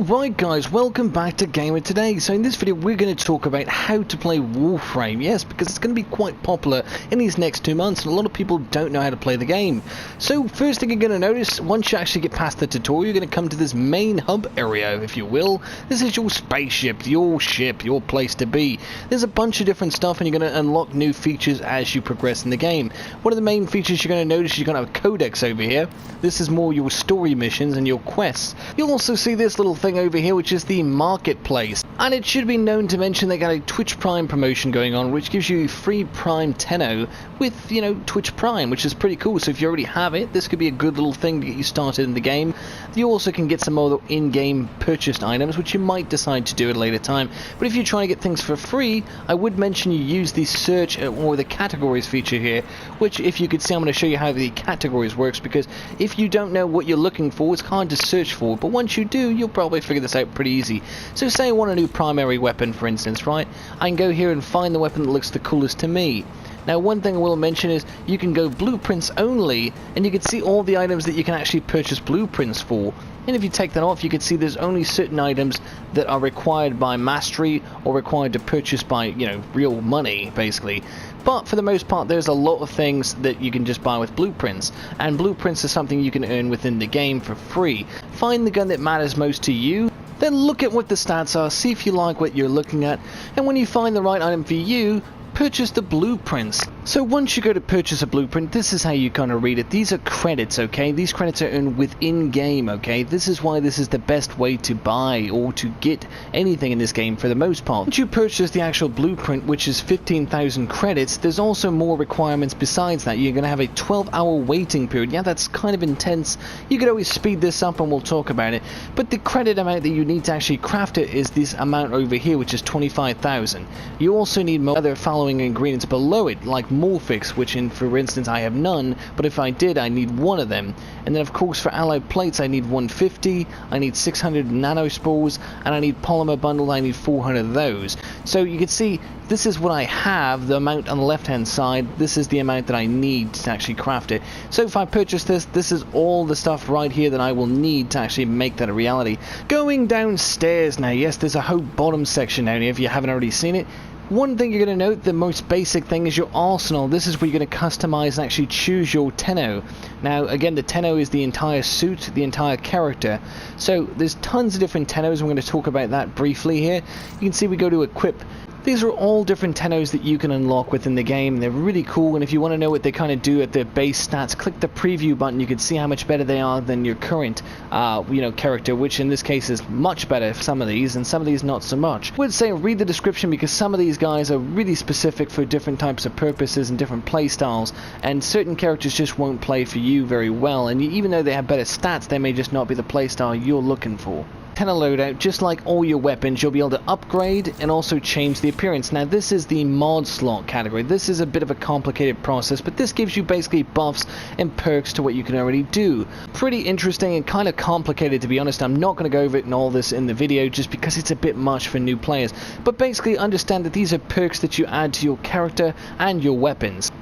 Alright guys, welcome back to Gamer Today. So in this video we're going to talk about how to play Warframe. Yes, because it's going to be quite popular in these next 2 months and a lot of people don't know how to play the game. So first thing you're going to notice, once you actually get past the tutorial, you're going to come to this main hub area, if you will. This is your spaceship, your ship, your place to be. There's a bunch of different stuff and you're going to unlock new features as you progress in the game. One of the main features you're going to notice, you're going to have a codex over here. This is more your story missions and your quests. You'll also see this little thing over here, which is the marketplace, and it should be known to mention they got a Twitch Prime promotion going on, which gives you free Prime Tenno with, you know, Twitch Prime, which is pretty cool. So if you already have it, this could be a good little thing to get you started in the game. You also can get some other in-game purchased items, which you might decide to do at a later time. But if you're trying to get things for free, I would mention you use the search or the categories feature here, which, if you could see, I'm going to show you how the categories works, because if you don't know what you're looking for, it's hard to search for, but once you do, you'll probably figure this out pretty easy. So say I want a new primary weapon, for instance, right? I can go here and find the weapon that looks the coolest to me. Now, one thing I will mention is you can go blueprints only, and you can see all the items that you can actually purchase blueprints for. And if you take that off, you can see there's only certain items that are required by mastery or required to purchase by, you know, real money, basically. But for the most part, there's a lot of things that you can just buy with blueprints, and blueprints are something you can earn within the game for free. Find the gun that matters most to you, then look at what the stats are, see if you like what you're looking at, and when you find the right item for you, purchase the blueprints. So once you go to purchase a blueprint, this is how you kind of read it. These are credits, okay? These credits are earned within game, okay? This is why this is the best way to buy or to get anything in this game for the most part. Once you purchase the actual blueprint, which is 15,000 credits, there's also more requirements besides that. You're going to have a 12-hour waiting period. Yeah, that's kind of intense. You could always speed this up and we'll talk about it. But the credit amount that you need to actually craft it is this amount over here, which is 25,000. You also need other following ingredients below it, like Morphix, which for instance I have none, but if I did, I need one of them. And then of course for alloy plates I need 150, I need 600 nanospores, and I need polymer bundle, I need 400 of those. So you can see this is what I have, the amount on the left hand side, this is the amount that I need to actually craft it. So if I purchase this, this is all the stuff right here that I will need to actually make that a reality. Going downstairs now, yes, there's a whole bottom section down here if you haven't already seen it. One thing you're going to note, the most basic thing, is your arsenal. This is where you're going to customize and actually choose your Tenno. Now, again, the Tenno is the entire suit, the entire character. So there's tons of different Tennos. I'm going to talk about that briefly here. You can see we go to equip. These are all different Tennos that you can unlock within the game. They're really cool, and if you want to know what they kind of do at their base stats, click the preview button. You can see how much better they are than your current character, which in this case is much better for some of these, and some of these not so much. I would say read the description, because some of these guys are really specific for different types of purposes and different play styles, and certain characters just won't play for you very well, and even though they have better stats, they may just not be the play style you're looking for. Tenno loadout, just like all your weapons, you'll be able to upgrade and also change the appearance. Now this is the mod slot category. This is a bit of a complicated process, but this gives you basically buffs and perks to what you can already do. Pretty interesting and kind of complicated, to be honest. I'm not going to go over it and all this in the video just because it's a bit much for new players, but basically understand that these are perks that you add to your character and your weapons.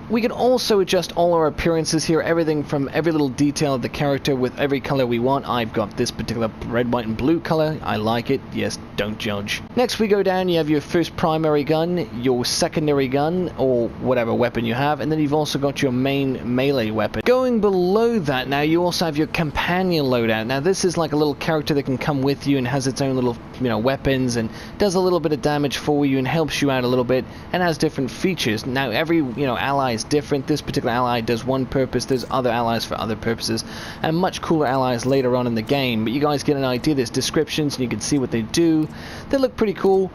We can also adjust all our appearances here, everything from every little detail of the character with every color we want. I've got this particular red, white and blue color. I like it. Yes, don't judge. Next we go down, you have your first primary gun, your secondary gun, or whatever weapon you have, and then you've also got your main melee weapon. Going below that now, you also have your companion loadout. Now this is like a little character that can come with you and has its own little, weapons, and does a little bit of damage for you and helps you out a little bit, and has different features. Now every, ally is different. This particular ally does one purpose, there's other allies for other purposes, and much cooler allies later on in the game, but you guys get an idea. There's descriptions and you can see what they do. They look pretty cool.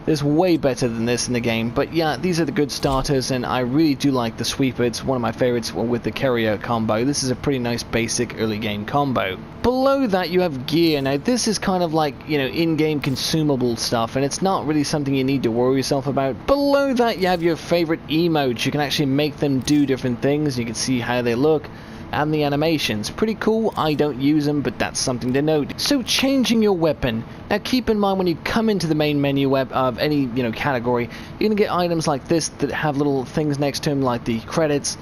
There's way better than this in the game, but yeah, these are the good starters, and I really do like the sweeper. It's one of my favorites with the carrier combo. This is a pretty nice basic early game combo. Below that you have gear. Now this is kind of like, in-game consumable stuff, and it's not really something you need to worry yourself about. Below that you have your favorite emotes. You can actually make them do different things. You can see how they look. And the animations, pretty cool. I don't use them, but that's something to note. So changing your weapon. Now keep in mind when you come into the main menu of any category, you're gonna get items like this that have little things next to them, like the credits,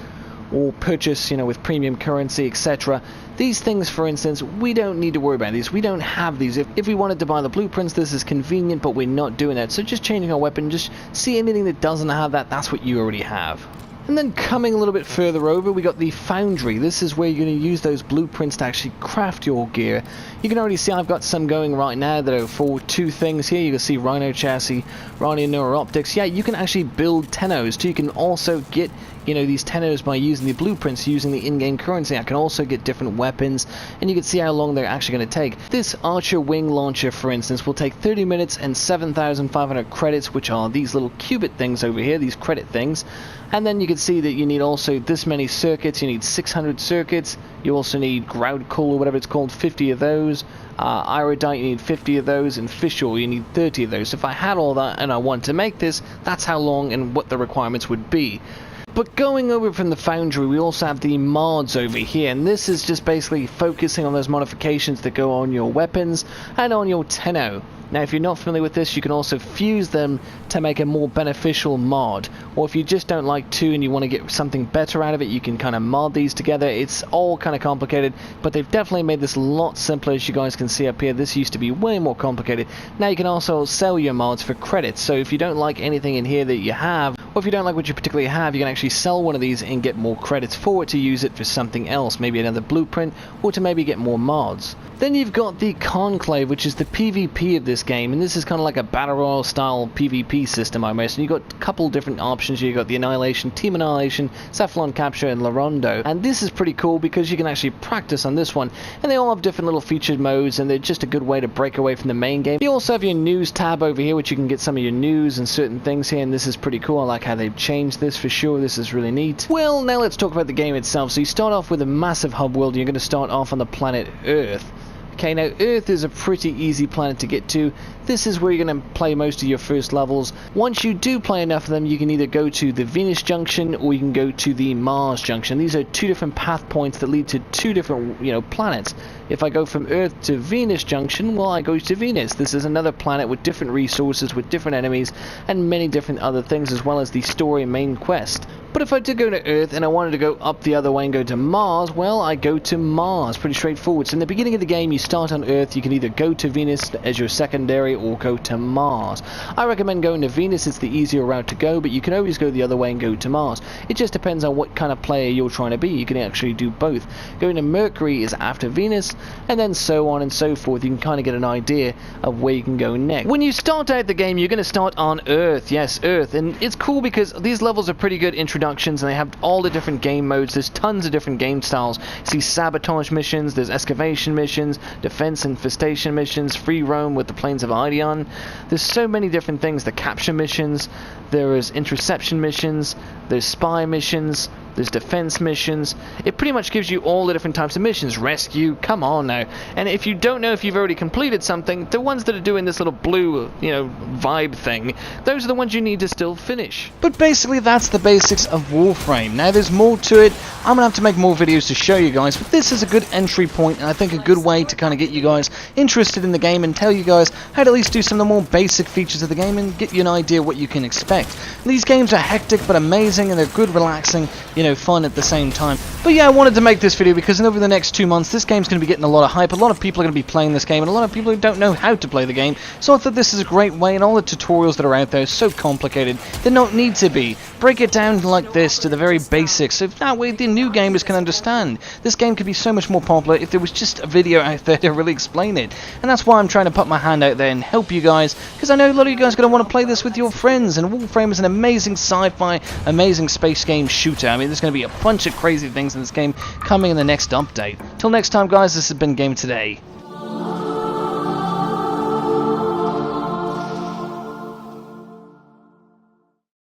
or purchase, with premium currency, etc. These things, for instance, we don't need to worry about these. We don't have these. If we wanted to buy the blueprints, this is convenient, but we're not doing that. So just changing our weapon, just see anything that doesn't have that, that's what you already have. And then coming a little bit further over, we got the foundry. This is where you're going to use those blueprints to actually craft your gear. You can already see I've got some going right now that are for two things here. You can see Rhino chassis, Rhino neural optics. Yeah, you can actually build tenos too. You can also get, these tenos by using the blueprints, using the in-game currency. I can also get different weapons, and you can see how long they're actually going to take. This Archer wing launcher, for instance, will take 30 minutes and 7,500 credits, which are these little cubit things over here, these credit things. And then you can see that you need also this many circuits. You need 600 circuits. You also need ground cool, or whatever it's called, 50 of those. Irodite, you need 50 of those, and fish oil, you need 30 of those. So if I had all that and I wanted to make this, that's how long and what the requirements would be. But going over from the foundry, we also have the mods over here, and this is just basically focusing on those modifications that go on your weapons and on your Tenno. Now, if you're not familiar with this, you can also fuse them to make a more beneficial mod. Or if you just don't like two and you want to get something better out of it, you can kind of mod these together. It's all kind of complicated, but they've definitely made this a lot simpler, as you guys can see up here. This used to be way more complicated. Now you can also sell your mods for credits. So if you don't like anything in here that you have, or if you don't like what you particularly have, you can actually sell one of these and get more credits for it to use it for something else, maybe another blueprint, or to maybe get more mods. Then you've got the Conclave, which is the PvP of this game, and this is kind of like a Battle Royale style PvP system almost, and you've got a couple different options. You've got the Annihilation, Team Annihilation, Cephalon Capture, and Larondo, and this is pretty cool because you can actually practice on this one, and they all have different little featured modes, and they're just a good way to break away from the main game. You also have your news tab over here, which you can get some of your news and certain things here, and this is pretty cool. I like how they've changed this for sure. This is really neat. Well, now let's talk about the game itself. So you start off with a massive hub world. You're going to start off on the planet Earth. Okay, now Earth is a pretty easy planet to get to. This is where you're going to play most of your first levels. Once you do play enough of them, you can either go to the Venus Junction or you can go to the Mars Junction. These are two different path points that lead to two different, planets. If I go from Earth to Venus Junction, well, I go to Venus. This is another planet with different resources, with different enemies, and many different other things, as well as the story main quest. But if I did go to Earth and I wanted to go up the other way and go to Mars, well, I go to Mars. Pretty straightforward. So in the beginning of the game, you start on Earth. You can either go to Venus as your secondary or go to Mars. I recommend going to Venus. It's the easier route to go, but you can always go the other way and go to Mars. It just depends on what kind of player you're trying to be. You can actually do both. Going to Mercury is after Venus, and then so on and so forth. You can kind of get an idea of where you can go next. When you start out the game, you're going to start on Earth. Yes, Earth. And it's cool because these levels are pretty good introductions, and they have all the different game modes. There's tons of different game styles. You see sabotage missions, there's excavation missions, defense infestation missions, free roam with the plains of Ideon. There's so many different things. The capture missions, there is interception missions, there's spy missions, there's defense missions. It pretty much gives you all the different types of missions. Rescue, come on now. And if you don't know if you've already completed something, the ones that are doing this little blue, vibe thing, those are the ones you need to still finish. But basically that's the basics of Warframe. Now there's more to it. I'm going to have to make more videos to show you guys, but this is a good entry point, and I think a good way to kind of get you guys interested in the game and tell you guys how to at least do some of the more basic features of the game and get you an idea what you can expect. These games are hectic but amazing, and they're good, relaxing, fun at the same time. But yeah, I wanted to make this video because over the next 2 months this game's going to be getting a lot of hype. A lot of people are going to be playing this game, and a lot of people who don't know how to play the game. So I thought this is a great way, and all the tutorials that are out there are so complicated. They don't need to be. Break it down like this to the very basics, so that way the new gamers can understand. This game could be so much more popular if there was just a video out there to really explain it. And that's why I'm trying to put my hand out there and help you guys, because I know a lot of you guys are going to want to play this with your friends. And Warframe is an amazing sci-fi, amazing space game shooter. I mean, there's going to be a bunch of crazy things in this game coming in the next update. Till next time, guys, this has been Game Today.